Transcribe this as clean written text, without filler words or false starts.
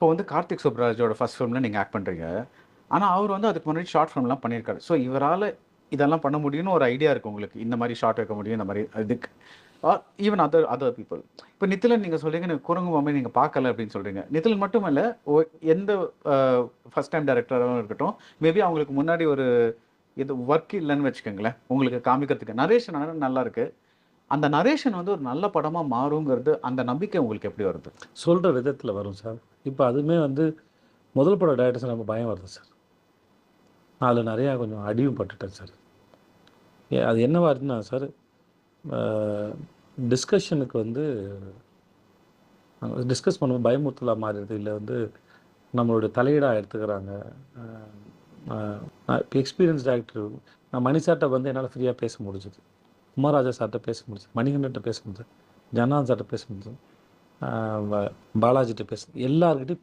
இப்போ வந்து கார்த்திக் சுப்ராஜோட ஃபர்ஸ்ட் ஃபிலிமில் நீங்கள் ஆக்ட் பண்ணுறீங்க. ஆனால் அவர் வந்து அதுக்கு முன்னாடி ஷார்ட் ஃபிலிம்லாம் பண்ணியிருக்காரு. ஸோ இவரால் இதெல்லாம் பண்ண முடியும்னு ஒரு ஐடியா இருக்குது உங்களுக்கு. இந்த மாதிரி ஷார்ட் வைக்க முடியும், இந்த மாதிரி இதுக்கு ஈவன் அதர் அதர் பீப்புள். இப்போ நித்திலன் நீங்கள் சொல்கிறீங்க, எனக்கு குரங்கு பொம்மை நீங்கள் பார்க்கல அப்படின்னு சொல்கிறீங்க. நித்திலன் மட்டும் இல்லை, எந்த ஃபஸ்ட் டைம் டைரக்டராகவும் இருக்கட்டும், மேபி அவங்களுக்கு முன்னாடி ஒரு இது ஒர்க் இல்லைன்னு வச்சுக்கோங்களேன், உங்களுக்கு காமிக்கிறதுக்கு நரேஷன் நல்லா இருக்கு. அந்த நரேஷன் வந்து ஒரு நல்ல படமாக மாறுங்கிறது அந்த நம்பிக்கை உங்களுக்கு எப்படி வருது? சொல்கிற விதத்தில் வரும் சார். இப்போ அதுவுமே வந்து முதல் பட டைரக்டர்ஸ் நம்ம பயம் வருது சார். நான் அதில் நிறையா கொஞ்சம் அடியும் பட்டுட்டேன் சார். அது என்னவா இருக்குன்னா சார், டிஸ்கஷனுக்கு வந்து டிஸ்கஸ் பண்ணும்போது பயமுறுத்தலாக மாறிடுது, இல்லை வந்து நம்மளுடைய தலையீடாக எடுத்துக்கிறாங்க. இப்போ எக்ஸ்பீரியன்ஸ் டேரக்டர் நான் மணி சார்ட்ட வந்து என்னால் ஃப்ரீயாக பேச முடிஞ்சுது, குமாராஜா சார்கிட்ட பேச முடிஞ்சது, மணிகண்டன்ட்ட பேச முடிஞ்சது, ஜனான் சார்கிட்ட பேச முடிஞ்சது, பாலாஜிட்ட பேச, எல்லாருக்கிட்டையும்